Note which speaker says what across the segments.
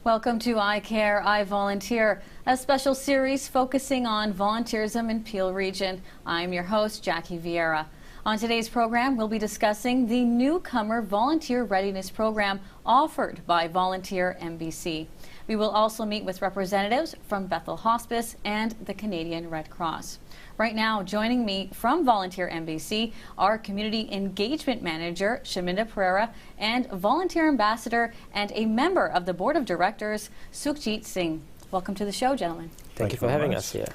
Speaker 1: Welcome to I Care, I Volunteer, a special series focusing on volunteerism in Peel Region. I'm your host, Jackie Vieira. On today's program, we'll be discussing the newcomer volunteer readiness program offered by Volunteer MBC. We will also meet with representatives from Bethel Hospice and the Canadian Red Cross. Right now, joining me from Volunteer MBC are Community Engagement Manager Shaminda Pereira and Volunteer Ambassador and a member of the Board of Directors, Sukhjit Singh. Welcome to the show, gentlemen.
Speaker 2: Thank you for having us here.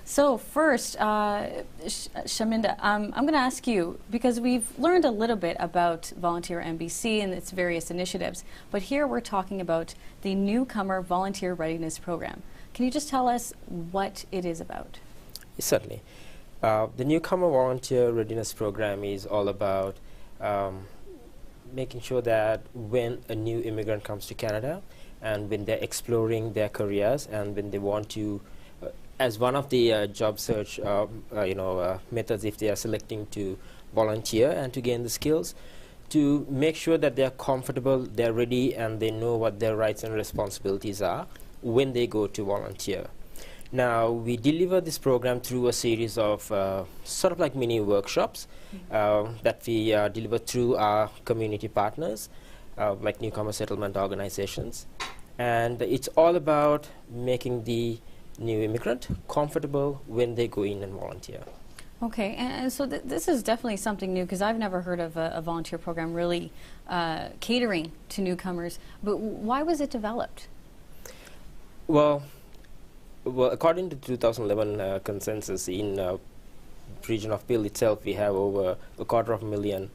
Speaker 1: So first, Shaminda, I'm going to ask you, because we've learned a little bit about Volunteer MBC and its various initiatives, but here we're talking about the newcomer volunteer readiness program. Can you just tell us what it is about?
Speaker 2: Certainly. The newcomer volunteer readiness program is all about making sure that when a new immigrant comes to Canada and when they're exploring their careers and when they want to, as one of the job search methods, if they are selecting to volunteer and to gain the skills, to make sure that they're comfortable, they're ready, and they know what their rights and responsibilities are when they go to volunteer. Now, we deliver this program through a series of sort of like mini workshops that we deliver through our community partners, like newcomer settlement organizations. And it's all about making the new immigrant comfortable when they go in and volunteer.
Speaker 1: Okay, and so this is definitely something new, because I've never heard of a volunteer program really catering to newcomers. But why was it developed?
Speaker 2: Well, according to 2011 consensus in region of Peel itself, we have over 250,000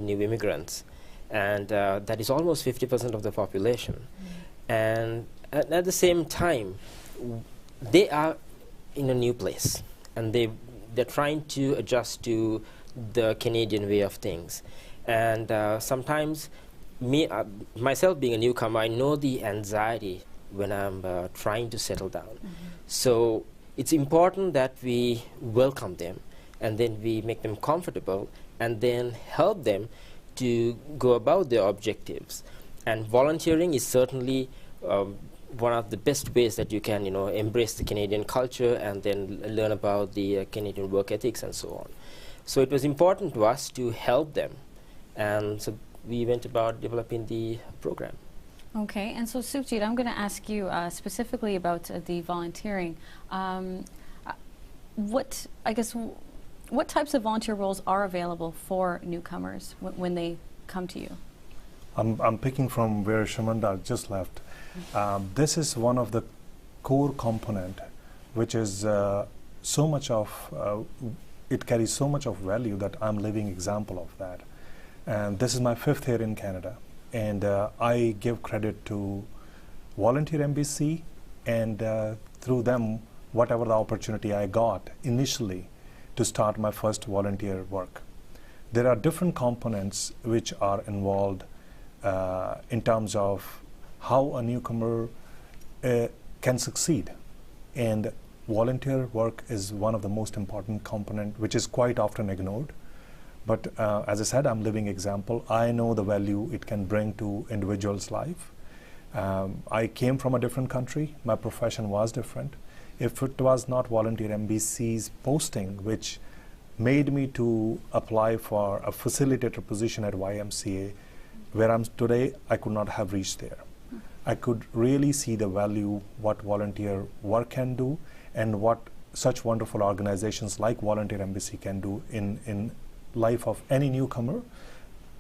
Speaker 2: new immigrants, and that is almost 50% of the population. And at the same time, they are in a new place, and they're trying to adjust to the Canadian way of things. And sometimes, myself being a newcomer, I know the anxiety when I'm trying to settle down. So it's important that we welcome them, and then we make them comfortable, and then help them to go about their objectives. And volunteering is certainly one of the best ways that you can, embrace the Canadian culture and then learn about the Canadian work ethics and so on. So it was important to us to help them, and so we went about developing the program.
Speaker 1: Okay, and so Sukhjit, I'm going to ask you specifically about the volunteering. What types of volunteer roles are available for newcomers when they come to you?
Speaker 3: I'm picking from where Shaminda just left. This is one of the core component, which is so much of, it carries so much of value that I'm living example of that. And this is my 5th year in Canada. And I give credit to Volunteer MBC, and through them, whatever the opportunity I got initially to start my first volunteer work. There are different components which are involved in terms of how a newcomer can succeed. And volunteer work is one of the most important component, which is quite often ignored. But as I said, I'm living example. I know the value it can bring to individual's life. I came from a different country. My profession was different. If it was not Volunteer MBC's posting, which made me to apply for a facilitator position at YMCA, where I'm today, I could not have reached there. I could really see the value what volunteer work can do, and what such wonderful organizations like Volunteer MBC can do in life of any newcomer.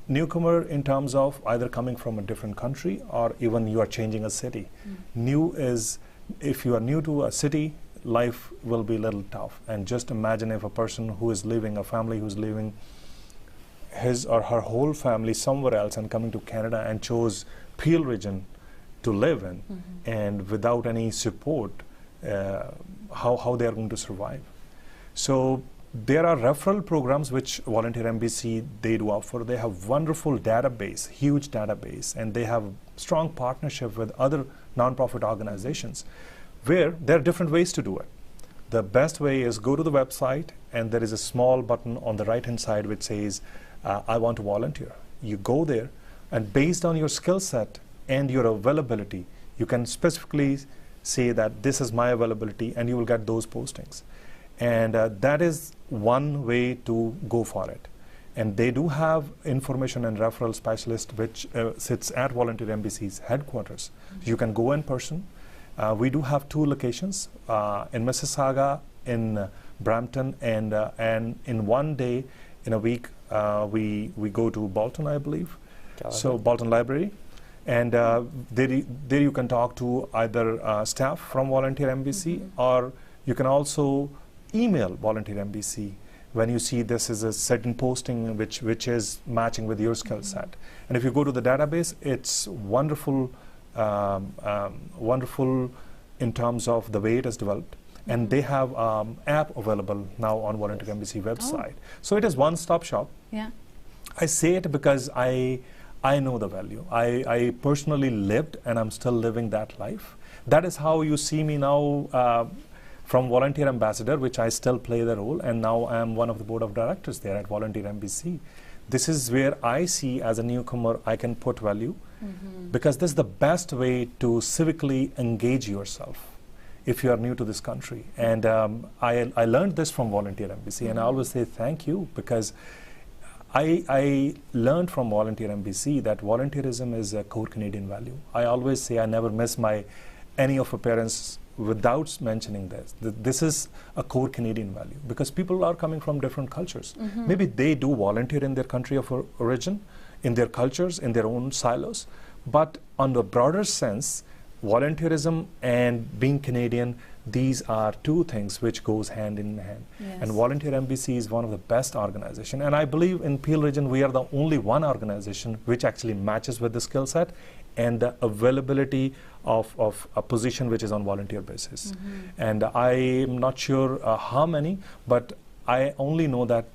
Speaker 3: Newcomer in terms of either coming from a different country or even you are changing a city. New is, if you are new to a city, life will be a little tough. And just imagine if a person who is leaving, a family who's leaving his or her whole family somewhere else and coming to Canada and chose Peel region to live in, and without any support, how they are going to survive. So there are referral programs which Volunteer MBC they do offer. They have wonderful database, huge database, and they have strong partnership with other nonprofit organizations where there are different ways to do it. The best way is go to the website, and there is a small button on the right hand side which says I want to volunteer. You go there, and based on your skill set, and your availability. You can specifically say that this is my availability, and you will get those postings. And that is one way to go for it. And they do have information and referral specialist which sits at Volunteer MBC's headquarters. Mm-hmm. You can go in person. We do have 2 locations in Mississauga, in Brampton, and in one day in a week we go to Bolton, I believe. So Bolton Library. And there you can talk to either staff from Volunteer MBC, mm-hmm. or you can also email Volunteer MBC when you see this is a certain posting which is matching with your skill set. Mm-hmm. And if you go to the database, it's wonderful, wonderful in terms of the way it is developed. Mm-hmm. And they have app available now on Volunteer MBC website. Oh. So it is one-stop shop.
Speaker 1: Yeah.
Speaker 3: I say it because I know the value. I personally lived, and I'm still living that life. That is how you see me now from Volunteer Ambassador, which I still play the role, and now I am one of the board of directors there at Volunteer MBC. This is where I see as a newcomer I can put value, mm-hmm. because this is the best way to civically engage yourself if you are new to this country. And I learned this from Volunteer MBC, mm-hmm. and I always say thank you, because I learned from Volunteer MBC that volunteerism is a core Canadian value. I always say I never miss any of our parents without mentioning this. This is a core Canadian value, because people are coming from different cultures. Mm-hmm. Maybe they do volunteer in their country of origin, in their cultures, in their own silos, but on the broader sense, volunteerism and being Canadian, these are 2 things which goes hand in hand. Yes. And Volunteer MBC is one of the best organizations. And I believe in Peel region, we are the only one organization which actually matches with the skill set and the availability of a position which is on volunteer basis. Mm-hmm. And I'm not sure how many, but I only know that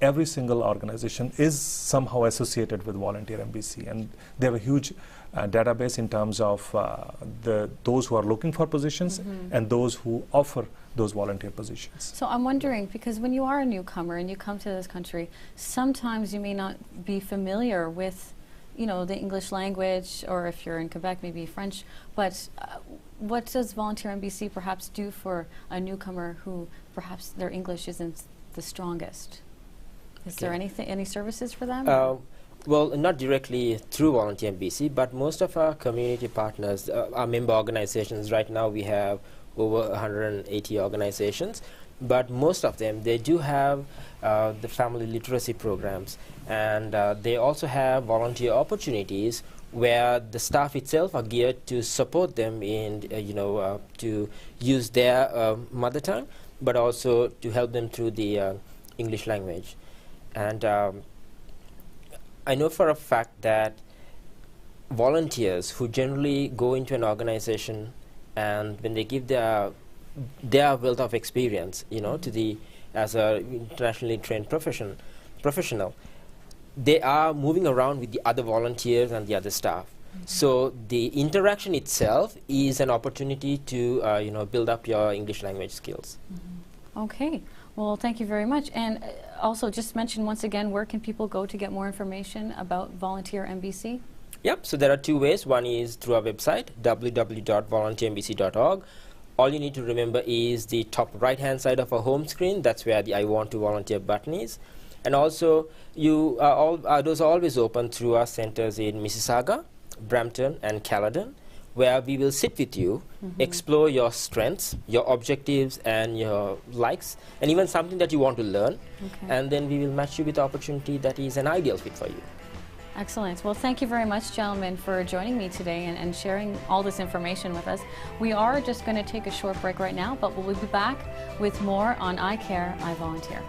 Speaker 3: every single organization is somehow associated with Volunteer MBC, and they have a huge database in terms of those who are looking for positions, mm-hmm. and those who offer those volunteer positions.
Speaker 1: So I'm wondering, because when you are a newcomer and you come to this country, sometimes you may not be familiar with, you know, the English language, or if you're in Quebec, maybe French, but what does Volunteer MBC perhaps do for a newcomer who perhaps their English isn't the strongest? Is there any services for them?
Speaker 2: Well, not directly through Volunteer MBC, but most of our community partners, our member organizations, right now we have over 180 organizations, but most of them, they do have the family literacy programs, and they also have volunteer opportunities where the staff itself are geared to support them in, to use their mother tongue, but also to help them through the English language. And I know for a fact that volunteers who generally go into an organization, and when they give their wealth of experience, you know, to as a internationally trained professional, they are moving around with the other volunteers and the other staff. Mm-hmm. So the interaction itself is an opportunity to build up your English language skills.
Speaker 1: Mm-hmm. Okay. Well, thank you very much. And also, just mention once again, where can people go to get more information about Volunteer MBC?
Speaker 2: Yep, so there are 2 ways. One is through our website, www.volunteermbc.org. All you need to remember is the top right-hand side of our home screen. That's where the I Want to Volunteer button is. And also, those are always open through our centers in Mississauga, Brampton, and Caledon, where we will sit with you, mm-hmm. explore your strengths, your objectives, and your likes, and even something that you want to learn. Okay. And then we will match you with the opportunity that is an ideal fit for you.
Speaker 1: Excellent. Well, thank you very much, gentlemen, for joining me today and sharing all this information with us. We are just going to take a short break right now, but we'll be back with more on I Care, I Volunteer.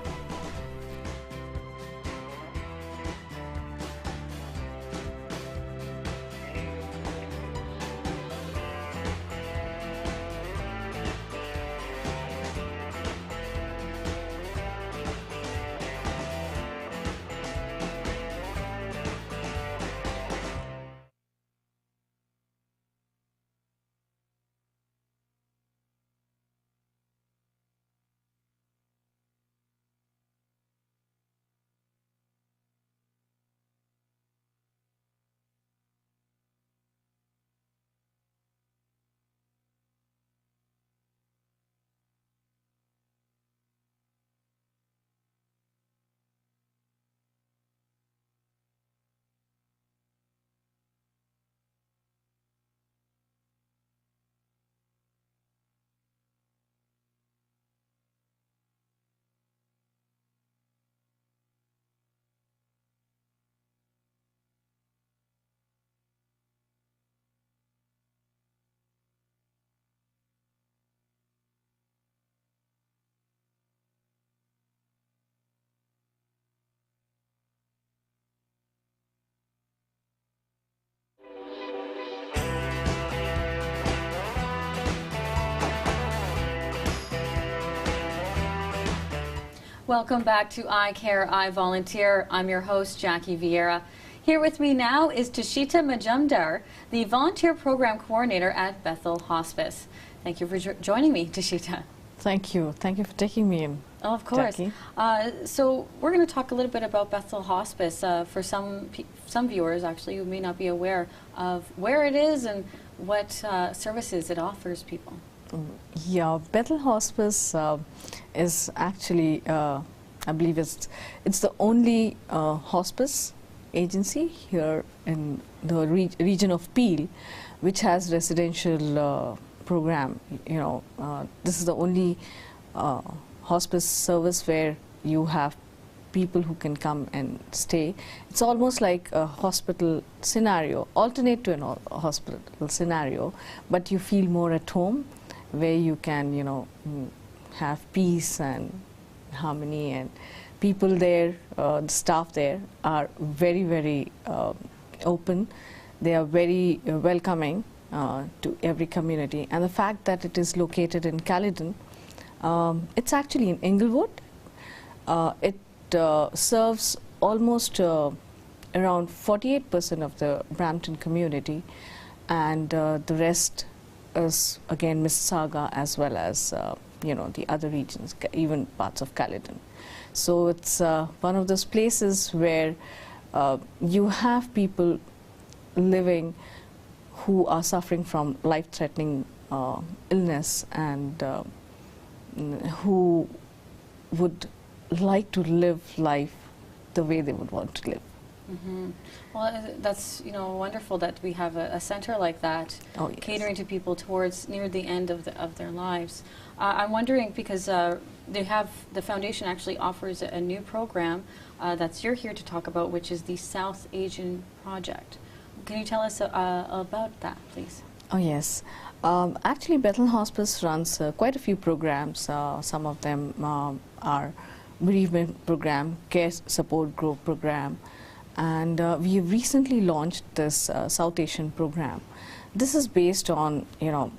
Speaker 1: Welcome back to I Care, I Volunteer. I'm your host, Jackie Vieira. Here with me now is Tashita Majumdar, the Volunteer Program Coordinator at Bethel Hospice. Thank you for joining me, Tashita.
Speaker 4: Thank you. Thank you for taking me in.
Speaker 1: Oh, of course.
Speaker 4: Jackie.
Speaker 1: So we're going to talk a little bit about Bethel Hospice for some viewers, actually, who may not be aware of where it is and what services it offers people.
Speaker 4: Yeah, Bethel Hospice is actually, I believe it's the only hospice agency here in the region of Peel, which has residential program. You know, this is the only hospice service where you have people who can come and stay. It's almost like a hospital scenario, alternate to a hospital scenario, but you feel more at home, where you can, you know, have peace and harmony, and people there, the staff there are very, very open. They are very welcoming to every community, and the fact that it is located in Caledon, it's actually in Inglewood. It serves almost around 48% of the Brampton community, and the rest is again Mississauga, as well as you know, the other regions, even parts of Caledon. So it's one of those places where you have people living who are suffering from life-threatening illness, and who would like to live life the way they would want to live.
Speaker 1: Mm-hmm. Well, that's, you know, wonderful that we have a center like that,
Speaker 4: Oh, yes.
Speaker 1: catering to people towards near the end of their lives. I'm wondering, because the foundation actually offers a new program that you're here to talk about, which is the South Asian Project. Can you tell us about that, please?
Speaker 4: Oh, yes. Actually, Bethel Hospice runs quite a few programs. Some of them are bereavement program, care support group program, and we have recently launched this South Asian program. This is based on, you know,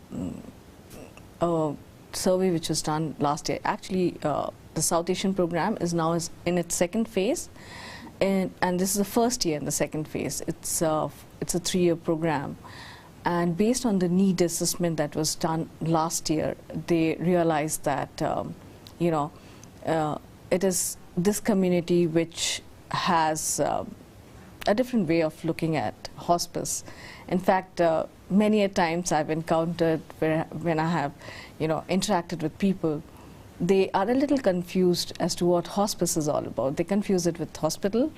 Speaker 4: a survey which was done last year. Actually, the South Asian program is now in its second phase, and this is the first year in the second phase. It's a 3-year program. And based on the need assessment that was done last year, they realized that, you know, it is this community which has a different way of looking at hospice. In fact, many a times I've encountered when I have, you know, interacted with people, they are a little confused as to what hospice is all about. They confuse it with hospital,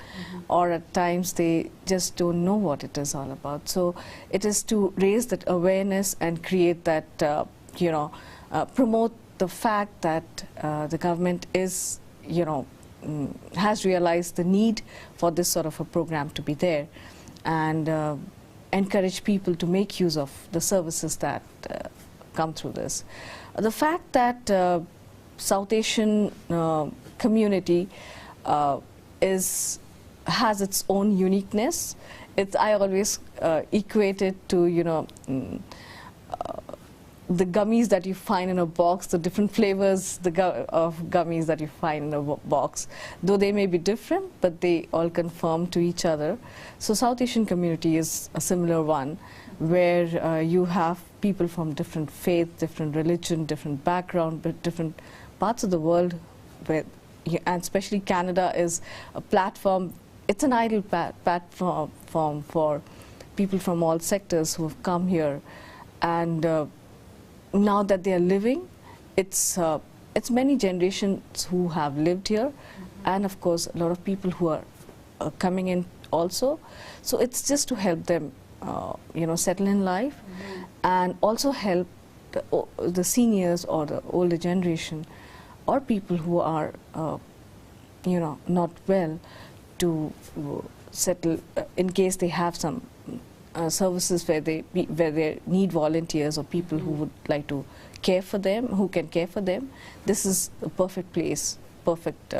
Speaker 4: or at times they just don't know what it is all about. So it is to raise that awareness and create that, you know, promote the fact that the government is, you know, has realized the need for this sort of a program to be there, and encourage people to make use of the services that come through this. The fact that South Asian community has its own uniqueness. I always equate it to, you know, the gummies that you find in a box, the different flavors of gummies that you find in a box. Though they may be different, but they all conform to each other. So South Asian community is a similar one, where you have people from different faith, different religion, different background, but different parts of the world, where, and especially Canada is a platform. It's an ideal platform for people from all sectors who have come here, and now that they are living, it's many generations who have lived here, and of course a lot of people who are coming in also. So it's just to help them, you know, settle in life, and also help the seniors or the older generation, or people who are, you know, not well, to settle in case they have some services where they need volunteers or people who would like to care for them, who can care for them. This is a perfect place, perfect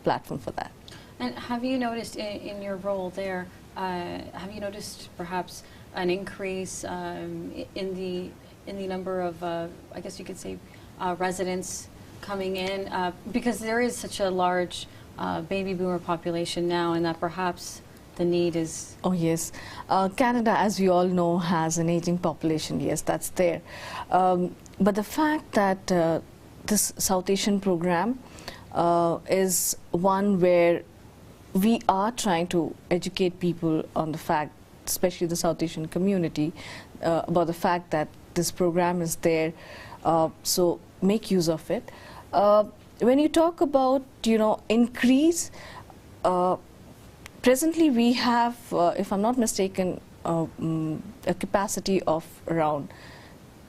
Speaker 4: platform for that.
Speaker 1: And have you noticed in your role there, have you noticed perhaps an increase in the number of, I guess you could say, residents coming in? Because there is such a large baby boomer population now, and that perhaps the need is...
Speaker 4: Oh yes, Canada, as we all know, has an aging population. Yes, that's there. But the fact that this South Asian program is one where we are trying to educate people on the fact, especially the South Asian community, about the fact that this program is there. So make use of it. When you talk about, increase, presently we have, if I'm not mistaken, a capacity of around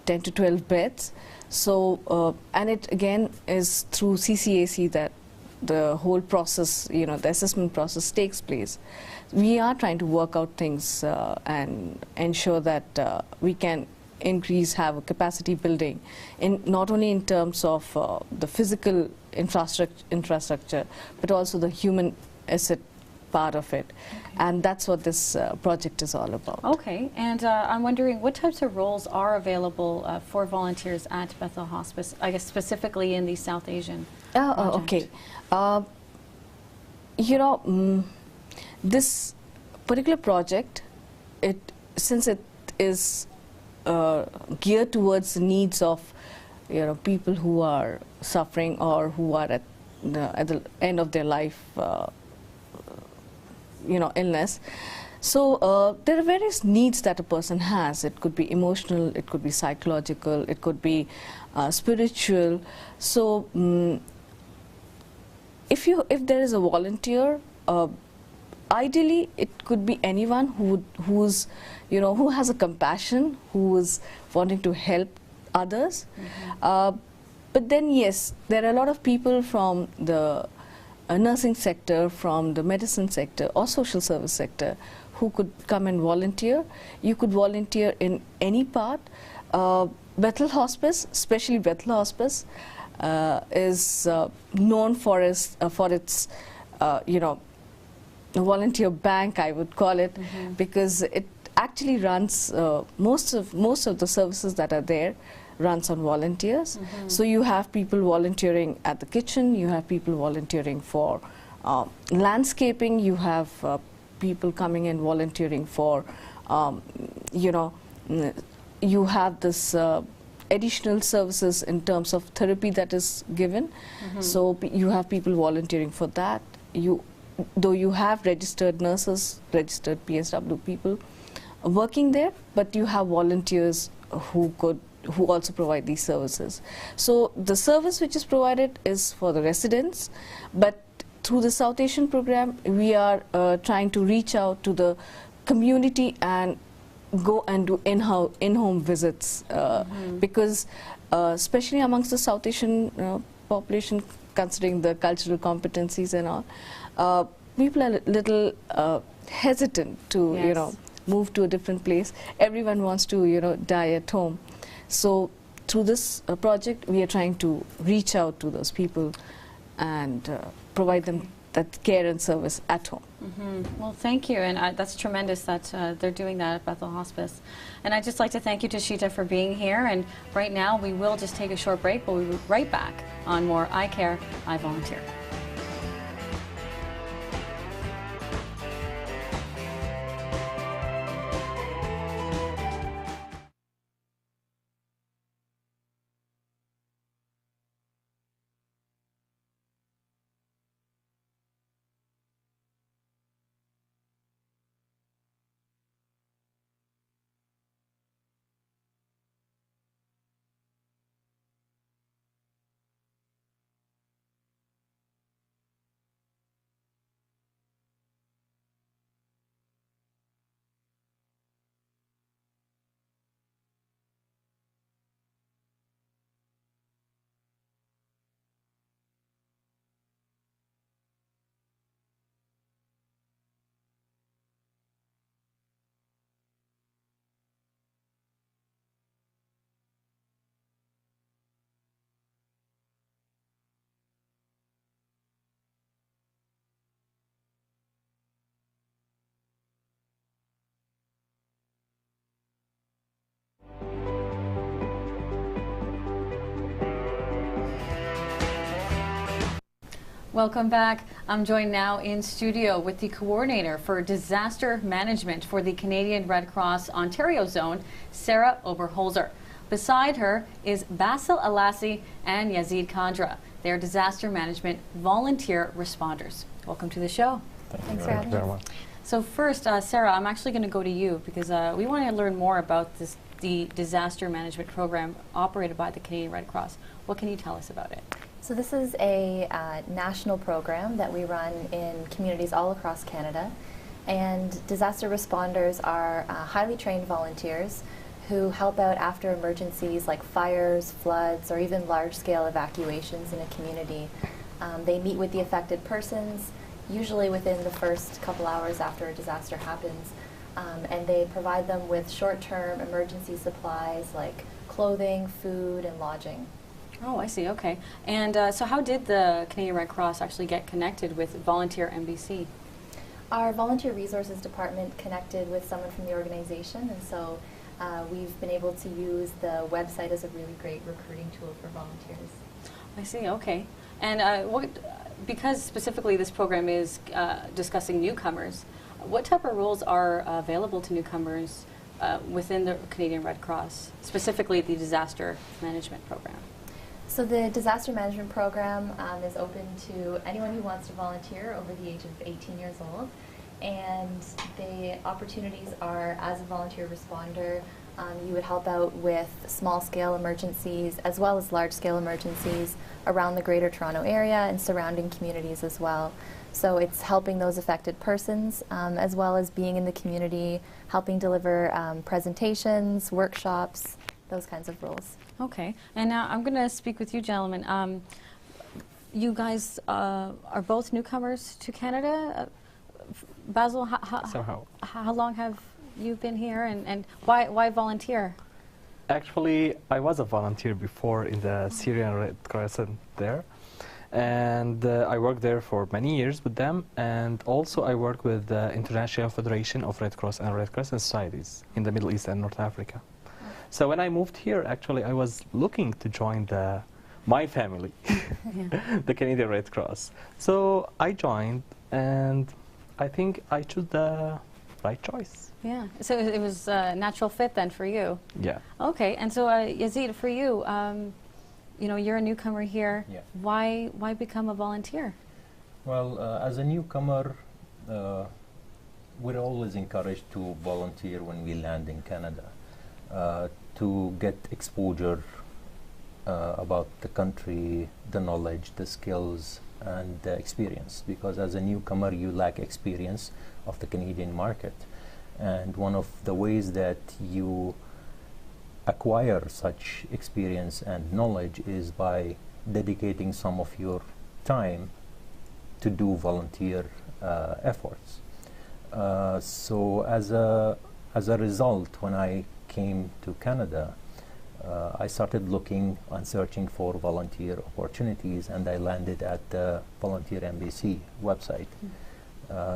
Speaker 4: 10 to 12 beds. So, and it again is through CCAC that the whole process, the assessment process takes place. We are trying to work out things and ensure that we can have a capacity building, not only in terms of the physical infrastructure, but also the human asset part of it. And that's what this project is all about.
Speaker 1: Okay, and I'm wondering what types of roles are available for volunteers at Bethel Hospice, I guess specifically in the South Asian project.
Speaker 4: Okay. This particular project, since it is geared towards the needs of people who are suffering or who are at the end of their life illness. So there are various needs that a person has. It could be emotional, it could be psychological, it could be spiritual. So if there is a volunteer, ideally it could be anyone who has a compassion, who is wanting to help others. But then yes, there are a lot of people from the nursing sector, from the medicine sector or social service sector who could come and volunteer. You could volunteer in any part. Bethel Hospice, especially Bethel Hospice, is known for its volunteer bank, I would call it, because it actually runs most of the services that are there runs on volunteers. So you have people volunteering at the kitchen, you have people volunteering for landscaping, you have people coming and volunteering for you have this additional services in terms of therapy that is given. So you have people volunteering for that. Though you have registered nurses, registered PSW people working there, but you have volunteers who also provide these services. So the service which is provided is for the residents, but through the South Asian program, we are trying to reach out to the community and go and do in-home visits, because especially amongst the South Asian population, considering the cultural competencies and all, people are a little hesitant to move to a different place. Everyone wants to die at home. So through this project, we are trying to reach out to those people and provide them that care and service at home.
Speaker 1: Well, thank you, and that's tremendous that they're doing that at Bethel Hospice. And I'd just like to thank you, Tashita, for being here. And right now, we will just take a short break, but we'll be right back on more I Care, I Volunteer. Welcome back. I'm joined now in studio with the coordinator for disaster management for the Canadian Red Cross Ontario Zone, Sarah Oberholzer. Beside her is Basil Alassi and Yazid Khandra. They're disaster management volunteer responders. Welcome to the show.
Speaker 5: Thanks for having us.
Speaker 1: So first, Sarah, I'm actually going to go to you because we want to learn more about the disaster management program operated by the Canadian Red Cross. What can you tell us about it?
Speaker 5: So this is a national program that we run in communities all across Canada, and disaster responders are highly trained volunteers who help out after emergencies like fires, floods, or even large-scale evacuations in a community. They meet with the affected persons, usually within the first couple hours after a disaster happens, and they provide them with short-term emergency supplies like clothing, food, and lodging.
Speaker 1: Oh, I see. Okay. And so how did the Canadian Red Cross actually get connected with Volunteer MBC?
Speaker 5: Our Volunteer Resources Department connected with someone from the organization, and so we've been able to use the website as a really great recruiting tool for volunteers.
Speaker 1: I see. Okay. And because specifically this program is discussing newcomers, what type of roles are available to newcomers within the Canadian Red Cross, specifically the disaster management program?
Speaker 5: So the disaster management program is open to anyone who wants to volunteer over the age of 18 years old. And the opportunities are, as a volunteer responder, you would help out with small-scale emergencies as well as large-scale emergencies around the Greater Toronto Area and surrounding communities as well. So it's helping those affected persons as well as being in the community, helping deliver presentations, workshops, those kinds of roles.
Speaker 1: Okay. And now I'm going to speak with you gentlemen. You guys are both newcomers to Canada. Basil, how long have you been here, and why volunteer?
Speaker 6: Actually, I was a volunteer before in the Syrian Red Crescent there, and I worked there for many years with them, and also I work with the International Federation of Red Cross and Red Crescent Societies in the Middle East and North Africa. So when I moved here, actually, I was looking to join my family, the Canadian Red Cross. So I joined, and I think I chose the right choice.
Speaker 1: Yeah. So it was a natural fit then for you.
Speaker 6: Yeah.
Speaker 1: Okay. And so Yazid, for you, you know, you're a newcomer here.
Speaker 7: Yeah.
Speaker 1: Why become a volunteer?
Speaker 7: Well, as a newcomer, we're always encouraged to volunteer when we land in Canada to get exposure about the country, the knowledge, the skills, and the experience. Because as a newcomer, you lack experience of the Canadian market. And one of the ways that you acquire such experience and knowledge is by dedicating some of your time to do volunteer efforts. So as a result, when I came to Canada, I started looking and searching for volunteer opportunities, and I landed at the Volunteer MBC website.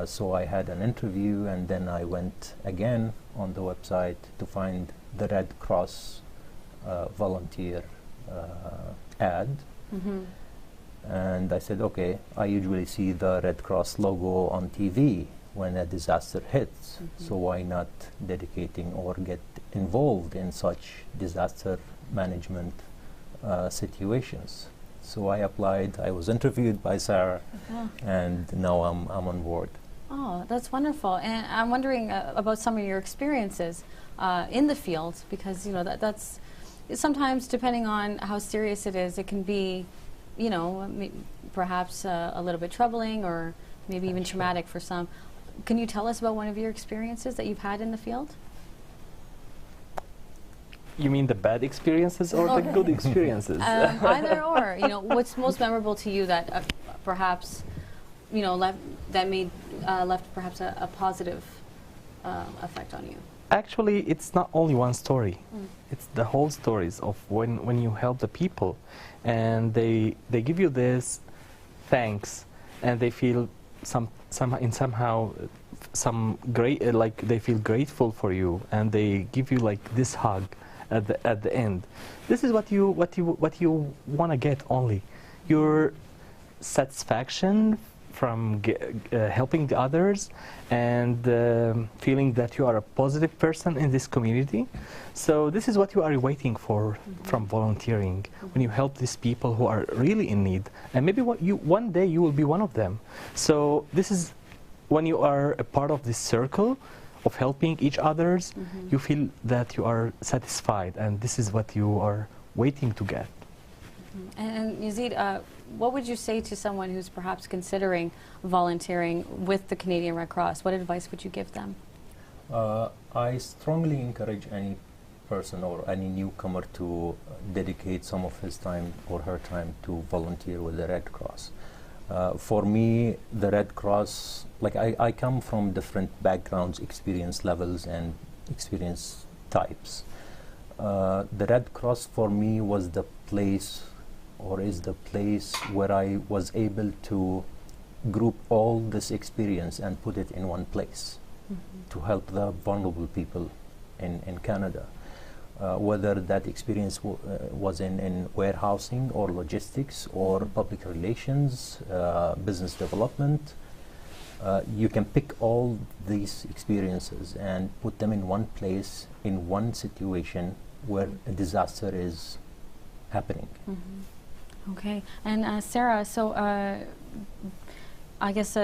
Speaker 7: So I had an interview, and then I went again on the website to find the Red Cross volunteer ad. And I said, okay, I usually see the Red Cross logo on TV when a disaster hits, so why not dedicating or get involved in such disaster management situations? So I applied, I was interviewed by Sarah, and now I'm on board.
Speaker 1: Oh, that's wonderful. And I'm wondering about some of your experiences in the field, because, you know, that's sometimes, depending on how serious it is, it can be, you know, perhaps a little bit troubling or maybe even traumatic for some. Can you tell us about one of your experiences that you've had in the field?
Speaker 6: You mean the bad experiences or the good experiences?
Speaker 1: Either or. You know, what's most memorable to you that perhaps, you know, left perhaps a positive effect on you?
Speaker 6: Actually, it's not only one story. It's the whole stories of when you help the people, and they give you this thanks, and they feel somehow like they feel grateful for you, and they give you like this hug at the end. This is what you want to get only. satisfaction from helping the others, and feeling that you are a positive person in this community. So this is what you are waiting for from volunteering, when you help these people who are really in need, and maybe one day you will be one of them. So this is when you are a part of this circle of helping each others, you feel that you are satisfied, and this is what you are waiting to get.
Speaker 1: And Yazid, what would you say to someone who's perhaps considering volunteering with the Canadian Red Cross? What advice would you give them?
Speaker 7: I strongly encourage any person or any newcomer to dedicate some of his time or her time to volunteer with the Red Cross. For me, the Red Cross, like I come from different backgrounds, experience levels, and experience types. The Red Cross for me was the place, or is the place, where I was able to group all this experience and put it in one place to help the vulnerable people in Canada. Whether that experience was in warehousing or logistics or public relations, business development, you can pick all these experiences and put them in one place, in one situation where a disaster is happening.
Speaker 1: Okay, and Sarah, so I guess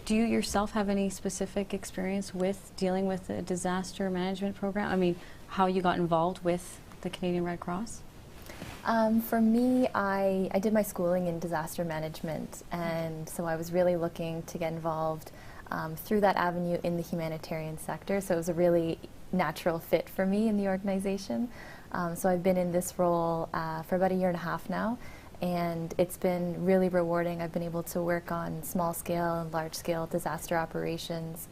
Speaker 1: do you yourself have any specific experience with dealing with the disaster management program? I mean, how you got involved with the Canadian Red Cross?
Speaker 5: For me, I did my schooling in disaster management, and so I was really looking to get involved through that avenue in the humanitarian sector, so it was a really natural fit for me in the organization. So I've been in this role for about 1.5 years now, and it's been really rewarding. I've been able to work on small-scale and large-scale disaster operations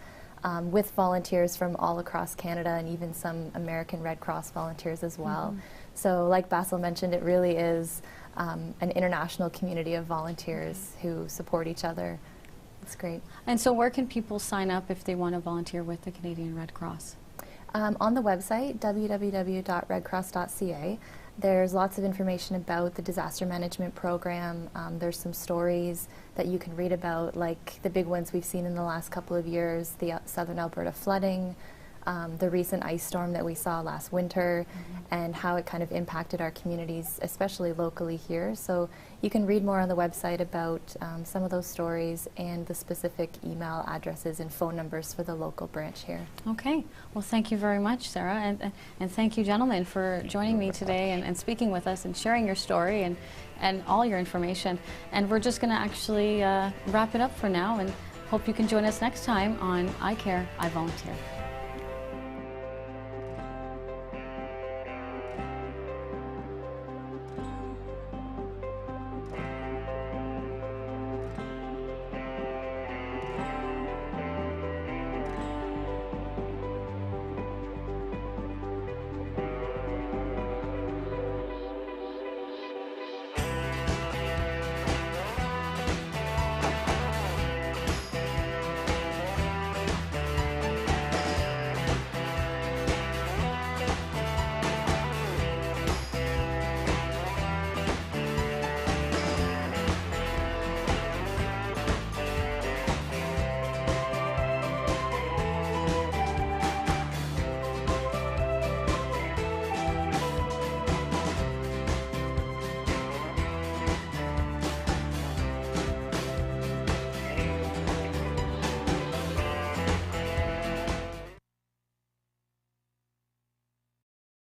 Speaker 5: with volunteers from all across Canada, and even some American Red Cross volunteers as well. So like Basil mentioned, it really is an international community of volunteers who support each other. It's great.
Speaker 1: And so where can people sign up if they want to volunteer with the Canadian Red Cross?
Speaker 5: On the website, www.redcross.ca, there's lots of information about the disaster management program. There's some stories that you can read about, like the big ones we've seen in the last couple of years, the Southern Alberta flooding, the recent ice storm that we saw last winter, and how it kind of impacted our communities, especially locally here. So you can read more on the website about some of those stories and the specific email addresses and phone numbers for the local branch here.
Speaker 1: Okay. Well, thank you very much, Sarah, and thank you, gentlemen, for joining me today and speaking with us and sharing your story and all your information. And we're just going to actually wrap it up for now, and hope you can join us next time on I Care, I Volunteer.